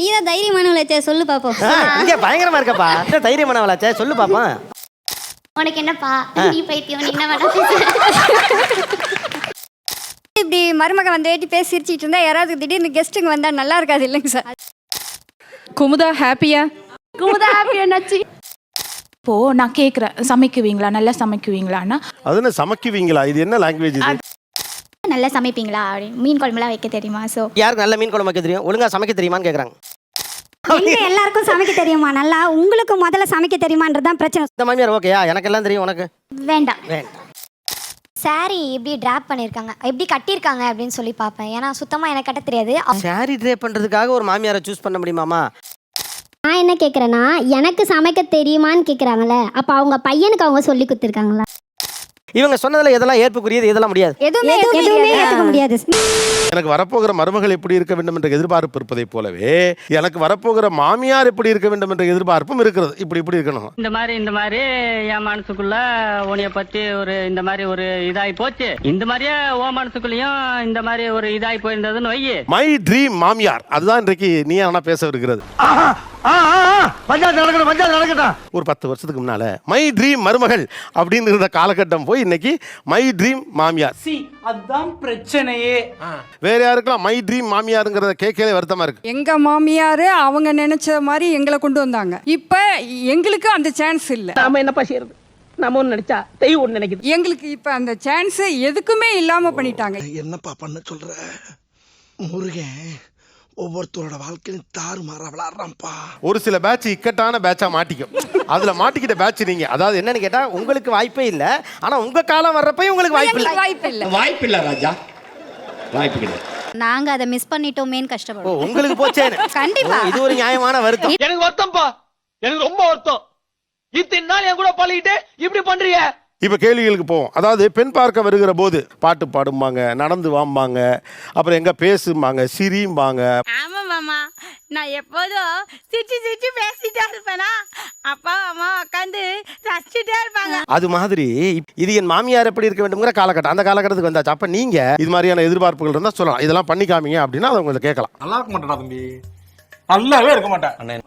நீ தான் தைரியமானவளாச்சே, சொல்லு பாப்போம். இங்க பயங்கரமா இருக்கப்பா. என்ன தைரியமானவளாச்சே, சொல்லு பாப்போம். உனக்கு என்னப்பா நீ பைத்தியம், நீ என்ன வேணா பேசு. இப்படி மருமக வந்து பேசி சிரிச்சிட்டு இருந்தா யாராவது திடீர்னு கெஸ்ட்டுங்க வந்தா நல்லா இருக்காது இல்லைங்க சார். குமுதா ஹாப்பியா? குமுதா ஹாப்பியா நச்சி. இப்போ நான் கேக்குறேன், சமைக்குவீங்களா? நல்லா சமைக்குவீங்களான்னா அது என்ன சமைக்குவீங்களா? இது என்ன லாங்குவேஜ் இது? நல்லா சமைப்பீங்களா அப்படின்னு மீன் குழம்புலாம் வைக்க தெரியுமா? ஸோ யாருக்கு நல்ல மீன் குழம்பு வைக்க தெரியும்? ஒழுங்கா சமைக்க தெரியுமான்னு கேக்குறாங்க. எங்க எல்லாருக்கும் சமைக்க தெரியுமா நல்லா? உங்களுக்கு முதல்ல சமைக்க தெரியுமான்றதான் பிரச்சனை. இந்த மாமியார் ஓகேயா? எனக்கு எல்லாம் தெரியும், உனக்கு வேண்டாம். வேண்டாம். சாரி எப்படி ட்ராப் பண்ணியிருக்காங்க, எப்படி கட்டியிருக்காங்க அப்படின்னு சொல்லி பார்ப்பேன். ஏன்னா சுத்தமாக எனக்கு கட்ட தெரியாது. சாரி ட்ரே பண்றதுக்காக ஒரு மாமியாரை சூஸ் பண்ண முடியுமாமா? நான் என்ன கேட்குறேன்னா, எனக்கு சமைக்க தெரியுமான்னு கேட்குறாங்களே, அப்போ அவங்க பையனுக்கு அவங்க சொல்லி கொடுத்துருக்காங்களா? இவங்க சொன்னதுல எதெல்லாம் ஏற்புக்குரியது, எதெல்லாம் முடியாது? எதுவுமே ஏத்துக்க முடியாது. எனக்கு வரப்போகிற மருமகள் எப்படி இருக்க வேண்டும் என்ற எதிர்பார்ப்பு இருப்பதை போலவே எனக்கு வரப்போகிற மாமியார் எப்படி இருக்க வேண்டும் என்ற எதிர்பார்ப்பும் இருக்கிறது. இப்படி இருக்கணும். இந்த மாதிரி என் மனசுக்குள்ள உன்னைய பத்தி ஒரு இந்த மாதிரி ஒரு இதாகி போச்சு. இந்த மாதிரியே ஓ மனசுக்குள்ளயும் இந்த மாதிரி ஒரு இதாகி போயிருந்ததுன்னு வையே. மை ட்ரீம் மாமியார், அதுதான் இன்றைக்கு நீ ஆனா பேச இருக்கிறது. ஒரு 10 வருஷத்துக்கு முன்னால மை ட்ரீம் மருமகள் அப்படின்னு இருந்த காலகட்டம் போய் இன்னைக்கு மை ட்ரீம் மாமியார். அதுதான் பிரச்சனையே. வேற யாருக்கெல்லாம் மை ட்ரீம் மாமியாருங்கிறத கேட்கவே வருத்தமா இருக்கு. எங்க மாமியாரு அவங்க நினைச்ச மாதிரி எங்களை கொண்டு வந்தாங்க. இப்ப எங்களுக்கு அந்த சான்ஸ் இல்ல. நாம என்னப்பா செய்யறது? நம்ம ஒண்ணு நினைச்சா தெய்வம் ஒண்ணு நினைக்குது. எங்களுக்கு இப்ப அந்த சான்ஸ் எதுக்குமே இல்லாம பண்ணிட்டாங்க. என்னப்பா பண்ண சொல்ற? முருகன் ஒவ்வொருத்தரோட வாழ்க்கையும் தாறுமாறா விளையாடுறான்ப்பா. ஒரு சில பேட்ச் இக்கட்டான பேட்சா மாட்டிக்கும். அதுல மாட்டிக்கிட்ட பேட்ச் நீங்க. அதாவது என்னன்னு கேட்டா, உங்களுக்கு வாய்ப்பே இல்ல, ஆனா உங்க காலம் வர்றப்ப உங்களுக்கு வாய்ப்பு இல்ல. வாய்ப்பு இல்ல ராஜா, வாய்ப்பு கிடையாது. நாங்க அதை மிஸ் பண்ணிட்டோமேன்னு கஷ்டப்படுறோம். உங்களுக்கு போச்சேன்னு. கண்டிப்பா. இது ஒரு நியாயமான வருத்தம். எனக்கு வருத்தம்ப்பா, எனக்கு ரொம்ப வருத்தம். இத்தனை நாள் என் கூட பழகிட்டு இப்படி பண்றீங்க. இப்போ கேள்விகளுக்கு போவோம். அதாவது பெண் பார்க்க வருகிற போது பாட்டு பாடும்பாங்க, நடந்து வாம்பாங்க, அப்புறம் எங்க பேசும்பாங்க, சிரிம்பாங்க. ஆமா மாமா, நான் எப்போதும் சிரிச்சு பேசிட்டே இருப்பேனா, அப்பா அம்மா உட்காந்து ரசிச்சுட்டே இருப்பாங்க. அது மாதிரி இது என் மாமியார் எப்படி இருக்க வேண்டும்ங்கிற காலகட்டம், அந்த காலகட்டத்துக்கு வந்தாச்சு. அப்ப நீங்க இது மாதிரியான எதிர்பார்ப்புகள் இருந்தா சொல்லலாம், இதெல்லாம் பண்ணி காமிங்க அப்படின்னா அதை உங்களை கேட்கலாம். நல்லா இருக்க மாட்டேடா தம்பி, நல்லாவே இருக்க மாட்டேன்.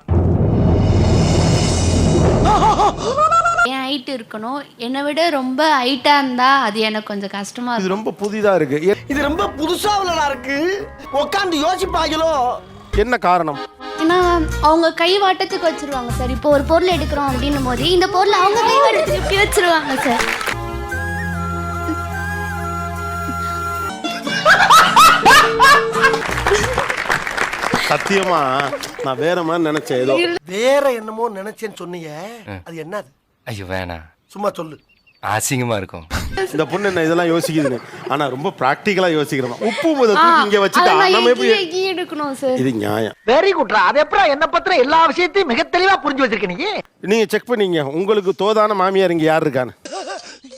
என் ஹைட் இருக்கணும், என்னை விட ரொம்ப ஹைட்டா இருந்தா அது எனக்கு கொஞ்சம் கஷ்டமா இது இருக்கும். ரொம்ப புதிதா இருக்கு. இது ரொம்ப புதுசா உள்ளதா இருக்கு. உட்கார்ந்து யோசிப்பாங்களோ. என்ன காரணம்? ஏன்னா அவங்க கை வாட்டத்துக்கு வச்சிருவாங்க சார். இப்போ ஒரு பொருள் எடுக்கிறோம் அப்படின்னும் போது இந்த பொருள் அவங்க கை வாட்டத்துக்கு இப்படி வச்சிருவாங்க சார். சத்தியமா நான் வேற மாதிரி நினைச்சேன். ஏதோ வேற என்னமோ நினைச்சேன்னு சொன்னீங்க, அது என்னது? ஐயோ வேணாம், சும்மா சொல்லு. அசிங்கமா இருக்கும். இந்த பொண்ணு என்ன இதெல்லாம் யோசிக்குதுன்னு, ஆனா ரொம்ப பிராக்டிகலா யோசிக்கிறோம். உப்பு முதல் இங்க வச்சுட்டா நம்ம எப்படி எடுக்கணும் சார்? இது நியாயம். வெரி குட்ரா. அது எப்பறம் என்ன பத்திர எல்லா விஷயத்தையும் மிக தெளிவா புரிஞ்சு வச்சிருக்க நீ. நீங்க செக் பண்ணீங்க உங்களுக்கு தோதான மாமியார் இங்க யார் இருக்கான்னு.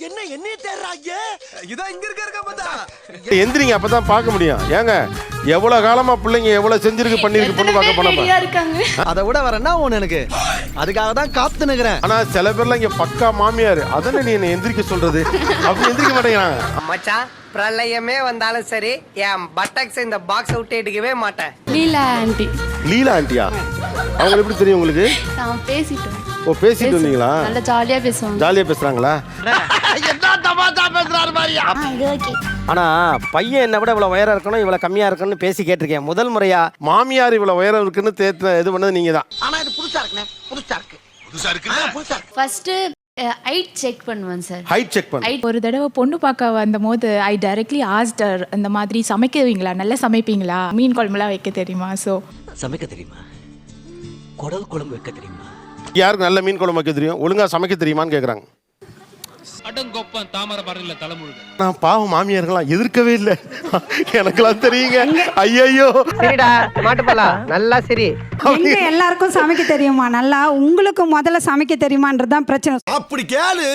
என்ன என்னைய தேடுறாங்க? இதான் இங்க இருக்க பார்த்தா. எந்திரிங்க, அப்பதான் பார்க்க முடியும். ஏங்க எவ்வளவு காலமா பிள்ளைங்க எவ்வளவு செஞ்சிருக்கு பண்ணிருக்கு பொண்ணு பார்க்க போனப்ப இருக்காங்க. அதை விட வரேன்னா ஒண்ணு எனக்கு அதுக்காக தான் காத்து நிக்கிறேன். ஆனா சில பேர்லாம் இங்க பக்கா மாமியார், அதனை நீ என்ன எந்திரிக்க சொல்றது? அப்படி எந்திரிக்க மாட்டேங்கிறாங்க. மச்சான், பிரளயமே வந்தாலும் சரி என் பட்டக்ஸ் இந்த பாக்ஸ் விட்டு எடுக்கவே மாட்டேன். லீலா ஆண்டி, லீலா ஆண்டியா? அவங்க எப்படி தெரியும் உங்களுக்கு? நான் பேசிட்டோம். ஓ, பேசிட்டு வந்தீங்களா? நல்லா ஜாலியா பேசுவாங்க. ஜாலியா பேசுறாங்களா? என்ன தமாஷா பேசுறாரு பாரியா. இது ஓகே. ஆனா பையன் என்ன விட இவ்வளவு உயரம் இருக்கணும், இவ்வளவு கம்மியா இருக்கணும்னு பேசி கேட்டிருக்கேன். முதல் முறையா மாமியார் இவ்வளவு உயரம் இருக்குன்னு இது பண்ணது நீங்க தான். ஆனா இது புதுசா இருக்குனே, புதுசா இருக்கு. புதுசா இருக்கு. ஃபர்ஸ்ட் ஹைட் செக் பண்ணுவேன் சார். ஹைட் செக் பண்ணு. ஒரு தடவை பொண்ணு பார்க்க வந்தபோது ஐ டைரக்ட்லி ஆஸ்க்ட் ஹர், இந்த மாதிரி சமைக்குவீங்களா? நல்லா சமைப்பீங்களா? மீன் குழம்புலாம் வைக்க தெரியுமா? ஸோ சமைக்க தெரியுமா? குடல் குழம்பு வைக்க தெரியுமா? யாருக்கு நல்ல மீன் குழம்பு வைக்க தெரியும்? ஒழுங்கா சமைக்க தெரியுமான்னு கேக்குறாங்க. அடங்கொப்பன் தாமரை பரல தலைமுழுக. நான் பாவம் மாமியார்கள்லாம் எதிர்க்கவே இல்லை. எனக்கெல்லாம் தெரியுங்க. ஐயோ சரிடா, மாட்டுப்பலா நல்லா சரி. எங்க எல்லாருக்கும் சமைக்க தெரியுமா நல்லா? உங்களுக்கு முதல்ல சமைக்க தெரியுமான்றதுதான் பிரச்சனை. அப்படி கேளு.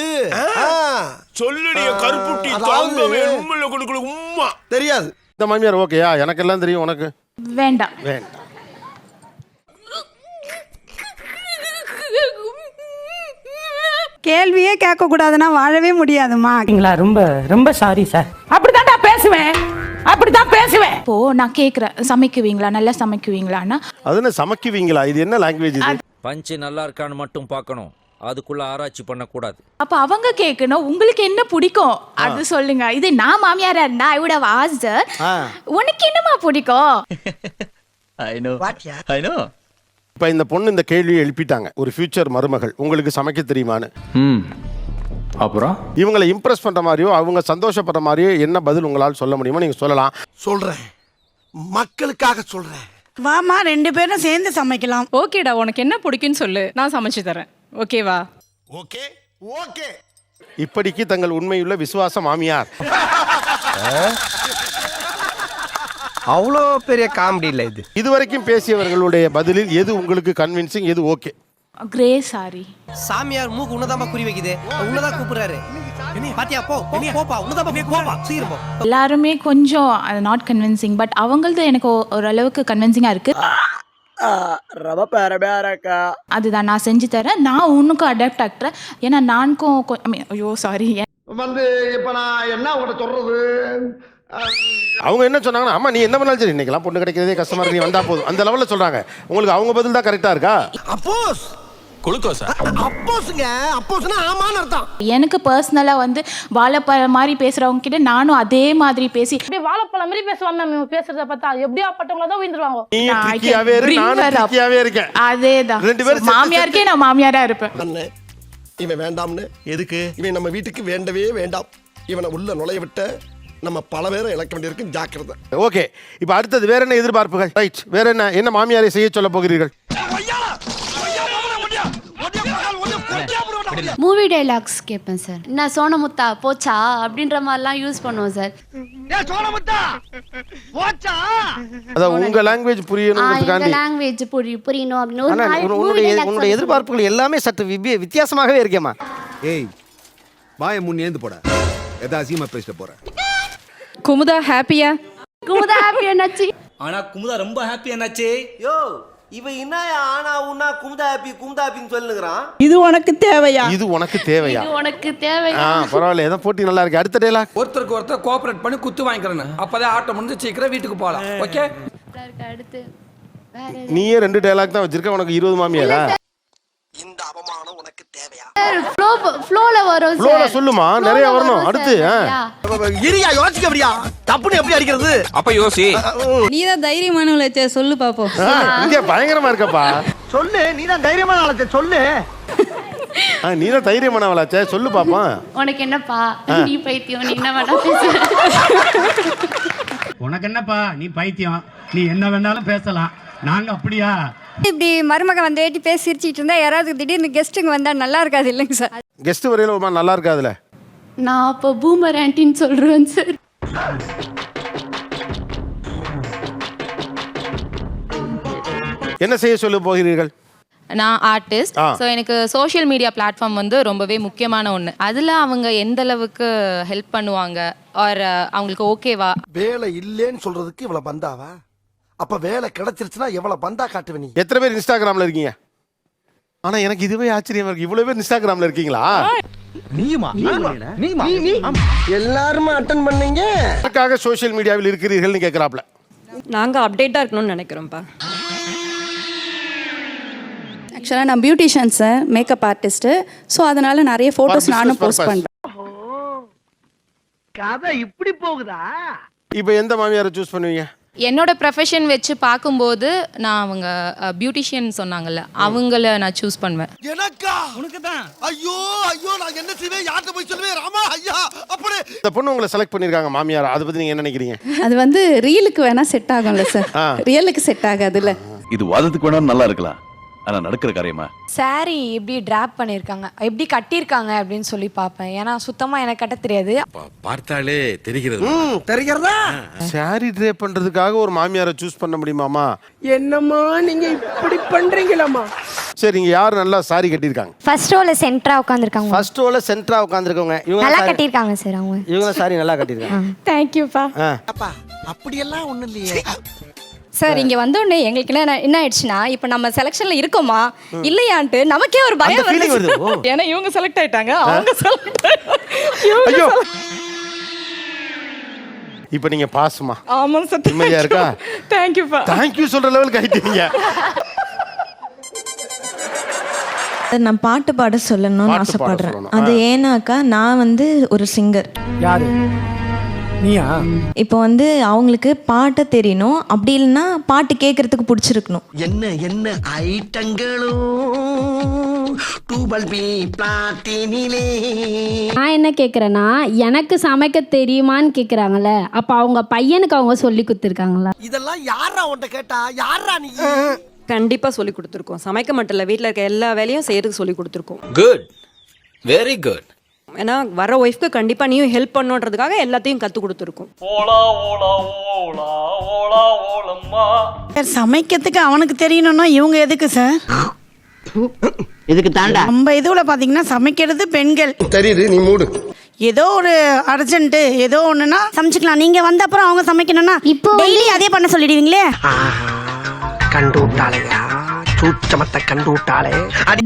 சொல்லுடைய கருப்புட்டி தாங்கவே உம்மையில கொடுக்கல உம்மா தெரியாது. இந்த மாமியார் ஓகேயா? எனக்கெல்லாம் தெரியும், உனக்கு வேண்டாம். வேண்டாம். கேள்வியே கேட்க கூடாதுன்னா வாழவே முடியாதுமா. ரொம்ப ரொம்ப சாரி சார். அப்படிதான் பேசுவேன், அப்படிதான் பேசுவேன். இப்போ நான் கேட்குறேன், சமைக்குவீங்களா, நல்லா சமைக்குவீங்களான்னா அது என்ன சமைக்குவீங்களா? இது என்ன லாங்குவேஜ் இது? பஞ்சு நல்லா இருக்கான்னு மட்டும் பார்க்கணும், அதுக்குள்ள ஆராய்ச்சி பண்ணக்கூடாது. அப்போ அவங்க கேட்கணும் உங்களுக்கு என்ன பிடிக்கும் அது சொல்லுங்க. இது நான் மாமியாரா இருந்தா ஐ வுட் ஹவ் ஆஸ்க்ட் உனக்கு என்னமா பிடிக்கும். இப்போ இந்த பொண்ணு இந்த கேள்வியை எழுப்பிட்டாங்க, ஒரு ஃபியூச்சர் மருமகள் உங்களுக்கு சமைக்க தெரியுமான்னு. அப்புறம் இவங்களை இம்ப்ரெஸ் பண்ற மாதிரியோ அவங்க சந்தோஷப்படுற மாதிரியோ என்ன பதில் உங்களால் சொல்ல முடியுமோ நீங்க சொல்லலாம். சொல்றேன், மக்களுக்காக சொல்றேன். வாமா 2 பேரும் சேர்ந்து சமைக்கலாம். ஓகேடா, உனக்கு என்ன பிடிக்குன்னு சொல்லு, நான் சமைச்சு தரேன். ஓகேவா? Okay okay. இப்படிக்கு தங்கள் உண்மையுள்ள விசுவாச மாமியார். அவ்வளோ பெரிய காமெடி இல்லை இது. இதுவரைக்கும் பேசியவர்களுடைய பதிலில் எது உங்களுக்கு கன்வின்சிங், எது ஓகே? Grey sorry. சாமியார் மூக்கு உன்னதாமா குறி வைக்குது, உன்னதான் கூப்பிடுறாரு. பாத்தியா, போ போப்பா, உன்னதாமா போப்பா, சீக்கிரம் போ. எல்லாருமே கொஞ்சம் நாட் கன்வின்சிங், பட் அவங்களது எனக்கு ஓரளவுக்கு கன்வின்சிங்காக இருக்கு. அதுதான் நான் செஞ்சு தரேன், நான் உனக்கும் அடாப்ட் ஆகுறேன். ஏன்னா நானுக்கும் ஐயோ சாரி வந்து இப்ப நான் என்ன உங்கள்கிட்ட சொல்றது? அவங்க என்ன சொன்னாங்கன்னா, அம்மா நீ என்ன பண்ணாலும் சரி இன்னைக்கெல்லாம் பொண்ணு கிடைக்கிறதே கஷ்டமா இருக்கு, நீ வந்தா போதும், அந்த லெவலில் சொல்றாங்க. உங்களுக்கு அவங்க பதில் தான் கரெக்டா இருக்கா? அப்போஸ் குளுக்கோஸா? அப்போஸ்ங்க, அப்போஸ்னா ஆமான்னு அர்த்தம். எனக்கு பர்சனலாக வந்து வாழைப்பழம் மாதிரி பேசுறவங்க கிட்ட நானும் அதே மாதிரி பேசி வாழைப்பழம் மாதிரி பேசுவாங்க மேம். பேசுறத பார்த்தா எப்படியா பட்டவங்கள தான் விழுந்துருவாங்க. நீ ட்ரிக்கியாவே இரு, நானும் ட்ரிக்கியாவே இருக்கேன். அதேதான், 2 பேரும் மாமியாருக்கே நான் மாமியாரா இருப்பேன். அண்ணே இவன் வேண்டாம்னு. எதுக்கு? இவன் நம்ம வீட்டுக்கு வேண்டவே வேண்டாம். இவனை உள்ள நுழைய விட்ட நம்ம பல பேரை இழக்க வேண்டியிருக்கு, ஜாக்கிரதை. ஓகே, இப்போ அடுத்தது வேற என்ன எதிர்பார்ப்புகள்? ரைட், வேற என்ன மாமியாரை செய்ய சொல்ல போகிறீர்கள்? மூவி டைலாக்ஸ் கேட்பேன் சார். நான் சோனமுத்தா போச்சா அப்படின்ற மாதிரிலாம் யூஸ் பண்ணுவோம் சார். அதான் உங்க லாங்குவேஜ் புரியணும்ன்றதுக்காண்டி. லாங்குவேஜ் புரியணும் அப்படின்னு ஆனா உன்னுடைய எதிர்பார்ப்புகள் எல்லாமே சற்று வித்தியாசமாகவே இருக்கேம்மா. ஏய் வாயை முன் ஏந்து போட, எதா அசிங்கமா பேசிட்டு போற. குமுதா ஹாப்பியா? குமுதா ஹாப்பி என்னாச்சு? ஆனா குமுதா ரொம்ப ஹாப்பி என்னாச்சு? யோ இவன் என்ன ஆனா உன்னா குமுதா ஹாப்பின்னு சொல்லுங்கறான். இது உனக்கு தேவையா? இது உனக்கு தேவையா? இது உனக்கு தேவையா? பரவாயில்ல, ஏதோ போட்டி நல்லா இருக்கு. அடுத்த டயலாக். ஒருத்தருக்கு ஒருத்தர் கோஆபரேட் பண்ணி குத்து வாங்கிக்கிறேன், அப்பதான் ஆட்டம் முடிஞ்சு சீக்கிரம் வீட்டுக்கு போலாம். ஓகே, அடுத்து நீயே 2 டயலாக் தான் வச்சிருக்க, உனக்கு 20 மாமியாரா? இந்த அவமானம் உனக்கு தேவையா? ஃப்ளோல வரும் ஃப்ளோல சொல்லுமா, நிறைய வரணும். அடுத்து இரியா யோசிக்க அப்படியா? தப்புன்னு எப்படி அடிக்கிறது? அப்ப யோசி. நீ தான் தைரியமானவளே, சொல்லு பாப்போம். இங்க பயங்கரமா இருக்கப்பா. சொல்லு, நீ தான் தைரியமான ஆளே, சொல்லு. நீ தான் தைரியமானவளாச்சே, சொல்லு பாப்பா. உனக்கு என்னப்பா, நீ பைத்தியம், நீ என்ன வேணா பேசு. உனக்கு என்னப்பா, நீ பைத்தியம், நீ என்ன வேணாலும் பேசலாம், நாங்க அப்படியா? இப்படி மருமக வந்து ஏட்டி பேசி சிரிச்சிட்டு இருந்தா யாராவது திடீர்னு கெஸ்ட்டுங்க வந்தா நல்லா இருக்காது இல்லைங்க சார்? கெஸ்ட் வரையில நல்லா இருக்காதுல. நான் அப்போ பூமர் ஆன்ட்டின்னு சொல்றேன் சார். என்ன செய்ய சொல்ல போகிறீர்கள்? நான் ஆர்டிஸ்ட், ஸோ எனக்கு சோஷியல் மீடியா பிளாட்ஃபார்ம் வந்து ரொம்பவே முக்கியமான ஒன்று. அதில் அவங்க எந்த அளவுக்கு ஹெல்ப் பண்ணுவாங்க, ஆர் அவங்களுக்கு ஓகேவா? வேலை இல்லைன்னு சொல்றதுக்கு இவ்வளவு பந்தாவா? அப்ப வேலை கிடைச்சிருச்சுன்னா எவ்வளவு பந்தா காட்டுவ நீ? எத்தனை பேர் இன்ஸ்டாகிராம்ல இருக்கீங்க? ஆனா எனக்கு இதுவே ஆச்சரியமா இருக்கு, இவ்வளவு பேர் இன்ஸ்டாகிராம்ல இருக்கீங்களா? எல்லாரும் அட்டெண்ட் பண்ணீங்க. அதுக்காக சோஷியல் மீடியாவில் இருக்கிறீர்கள்னு கேட்கறாப்ல. நாங்கள் அப்டேட்டாக இருக்கணும்னு நினைக்கிறோம்ப்பா. ஆக்சுவலாக நான் beautician sir, makeup artist. So அதனால நிறைய ஃபோட்டோஸ் நானும் போஸ்ட் பண்ணுறேன். கதை இப்படி போகுதா? இப்போ எந்த மாமியாரை சூஸ் பண்ணுவீங்க? என்னோட ப்ரொஃபஷன் வச்சு பார்க்கும்போது நான் அவங்க பியூட்டிஷியன் சொன்னாங்கல்ல, அவங்கள நான் சூஸ் பண்ணுவேன். எனக்கா? உனக்கு தான். ஐயோ ஐயோ, நான் என்ன செய்வேன், யார்கிட்ட போய் சொல்லுவேன்? ராமா ஐயா, அப்படி இந்த பொண்ணு உங்களை செலக்ட் பண்ணிருக்காங்க மாமியாரா, அதை பத்தி நீங்க என்ன நினைக்கிறீங்க? அது வந்து ரீலுக்கு வேணா செட் ஆகும்ல சார், ரியலுக்கு செட் ஆகாதுல்ல. இது வாதத்துக்கு வேணா நல்லா இருக்கலாம், ஆனா நடக்கிற காரியமா? சாரி எப்படி டிராப் பண்ணிருக்காங்க, எப்படி கட்டியிருக்காங்க அப்படின்னு சொல்லி பார்ப்பேன். ஏன்னா சுத்தமா எனக்கு கட்ட தெரியாது. பார்த்தாலே தெரிகிறது. தெரிகிறதா? சாரி ட்ரேப் பண்றதுக்காக ஒரு மாமியாரை சூஸ் பண்ண முடியுமாமா? என்னம்மா நீங்க இப்படி பண்றீங்களாமா? சரி, இங்க யார் நல்லா சாரி கட்டியிருக்காங்க? ஃபர்ஸ்ட் ரோல சென்டரா உட்கார்ந்திருக்காங்க. ஃபர்ஸ்ட் ரோல சென்டரா உட்கார்ந்திருக்கவங்க இவங்க நல்லா கட்டியிருக்காங்க சார். இவங்க சாரி நல்லா கட்டியிருக்காங்க. தேங்க் யூப்பா. அப்பா அப்படியெல்லாம் ஒண்ணும் இல்லையே சார். இங்கே வந்தோடனே எங்களுக்கு என்ன ஆயிடுச்சுன்னா, இப்போ நம்ம செலெக்ஷனில் இருக்கோமா இல்லையான்ட்டு நமக்கே ஒரு பயம் வருது. ஏன்னா இவங்க செலக்ட் ஆயிட்டாங்க, அவங்க செலக்ட். ஐயோ, இப்போ நீங்க பாசுமா? ஆமாம் சார். நிம்மதியா இருக்கா? தேங்க்யூப்பா. தேங்க்யூ சொல்ற லெவலுக்கு ஆயிட்டீங்க. நான் பாட்டு பாட சொல்லணும்னு ஆசைப்படுறேன். அது ஏன்னாக்கா நான் வந்து ஒரு சிங்கர். யாரு நீயா? இப்போ வந்து அவங்களுக்கு பாட்ட தெரியணும், அப்படி இல்லைன்னா பாட்டு கேட்கறதுக்கு பிடிச்சிருக்கணும். என்ன என்ன ஐட்டங்களும் டூபல் பி பிளாட்டினிலே. நான் என்ன கேட்குறேன்னா, எனக்கு சமைக்க தெரியுமான்னு கேட்குறாங்கல்ல, அப்போ அவங்க பையனுக்கு அவங்க சொல்லி கொடுத்துருக்காங்களா? இதெல்லாம் யாரா உன்கிட்ட கேட்டா? யாரா நீ? கண்டிப்பா சொல்லி கொடுத்துருக்கோம். சமைக்க மட்டும் இல்லை, வீட்டில் இருக்க எல்லா வேலையும் செய்யறதுக்கு சொல்லி கொடுத்துருக்கோம். Good, very good. ஏன்னா வர ஒய்ஃப்க்கு கண்டிப்பா நீயும் ஹெல்ப் பண்ணுன்றதுக்காக எல்லாத்தையும் கத்து கொடுத்துருக்கோம். சமைக்கிறதுக்கு அவனுக்கு தெரியணும்னா இவங்க எதுக்கு சார்? இதுக்கு தாண்டா நம்ம இதுல பாத்தீங்கன்னா சமைக்கிறது பெண்கள். தெரியுது, நீ மூடு. ஏதோ ஒரு அர்ஜென்ட் ஏதோ ஒண்ணுன்னா சமைச்சுக்கலாம். நீங்க வந்த அப்புறம் அவங்க சமைக்கணும்னா இப்போ டெய்லி அதே பண்ண சொல்லிடுவீங்களே. கண்டு விட்டாளையா, சூச்சமத்தை கண்டு விட்டாளே.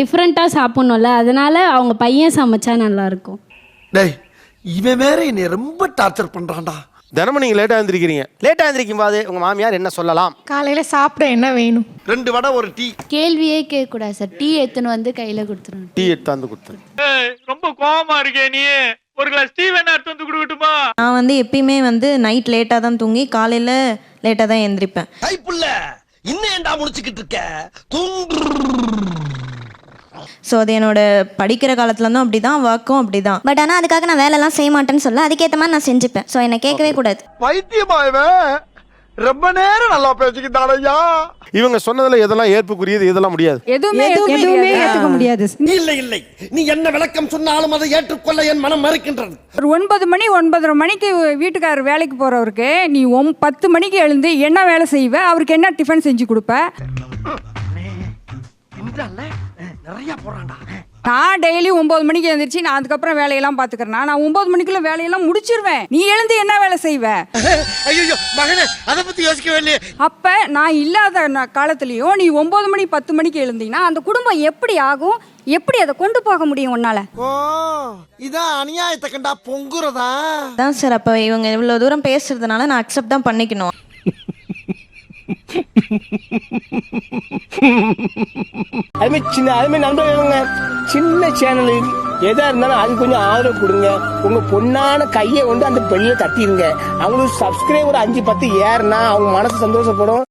டிஃப்ரெண்டா சாப்பிடணும்ல, அதனால அவங்க பையன் சமைச்சா நல்லா இருக்கும். டேய், இவன் வேற என்னை ரொம்ப டார்ச்சர் பண்றான்டா. தினமும் நீங்க லேட்டா எழுந்திருக்கிறீங்க. லேட்டா எழுந்திருக்கும் போது உங்க மாமியார் என்ன சொல்லலாம்? காலையில சாப்பிட என்ன வேணும்? 2 வடை ஒரு டீ. கேள்வியே கேட்கக்கூடாது சார். டீ எடுத்துன்னு வந்து கையில் கொடுத்துருணும். டீ எடுத்தாந்து கொடுத்து. ரொம்ப கோவமா இருக்கே நீ. ஒரு கிளாஸ் டீ வேணா எடுத்து வந்து கொடுக்கட்டுமா? நான் வந்து எப்பயுமே வந்து நைட் லேட்டாக தான் தூங்கி காலையில் லேட்டாக தான் எந்திரிப்பேன். கைப்புள்ள இன்னும் ஏன்டா முடிச்சுக்கிட்டு இருக்க? ஸோ அது என்னோட படிக்கிற காலத்துலேருந்தும் அப்படி தான், ஒர்க்கும் அப்படி தான். பட் ஆனால் அதுக்காக நான் வேலைலாம் செய்ய மாட்டேன்னு சொல்ல, அதுக்கேற்ற மாதிரி நான் செஞ்சுப்பேன். ஸோ என்னை கேட்கவே கூடாது. வைத்தியமாயவன் ரொம்ப நேரம் நல்லா பேசிக்கிட்டாடையா. இவங்க சொன்னதுல எதெல்லாம் ஏற்புக்குரியது, எதெல்லாம் முடியாது? எதுவுமே ஏத்துக்க முடியாது. இல்லை இல்லை, நீ என்ன விளக்கம் சொன்னாலும் அதை ஏற்றுக்கொள்ள என் மனம் மறுக்கின்றது. ஒரு 9 மணி 9:30 மணிக்கு வீட்டுக்காரர் வேலைக்கு போறவருக்கு நீ 10 மணிக்கு எழுந்து என்ன வேலை செய்வ? அவருக்கு என்ன டிஃபன் செஞ்சு கொடுப்ப? நிறைய போறான்டா. நான் டெய்லி 9 மணிக்கு எழுந்திரிச்சு நான் அதுக்கப்புறம் வேலையெல்லாம் பார்த்துக்கிறேன். நான் 9 மணிக்குள்ள வேலையெல்லாம் முடிச்சிருவேன். நீ எழுந்து என்ன வேலை செய்வ? ஐயோ மகனே, அதை பத்தி யோசிக்கவே இல்லையே. அப்ப நான் இல்லாத காலத்துலயும் நீ 9 மணி 10 மணிக்கு எழுந்தீங்கன்னா அந்த குடும்பம் எப்படி ஆகும்? எப்படி அதை கொண்டு போக முடியும் உன்னால? ஓ, இதான் அநியாயத்தை கண்டா பொங்குறதா? தான் சார், அப்போ இவங்க இவ்வளோ தூரம் பேசுறதுனால நான் அக்செப்ட் தான் பண்ணிக்கணும். அதுமாதிரி நண்பர்களுங்க, சின்ன சேனல் எதா இருந்தாலும் அது கொஞ்சம் ஆதரவு கொடுங்க. உங்க பொண்ணான கையை கொண்டு அந்த பெண்ணில தட்டிடுங்க. அவங்களுக்கு சப்ஸ்கிரைபர் 5-10 ஏறுனா அவங்க மனசு சந்தோஷப்படும்.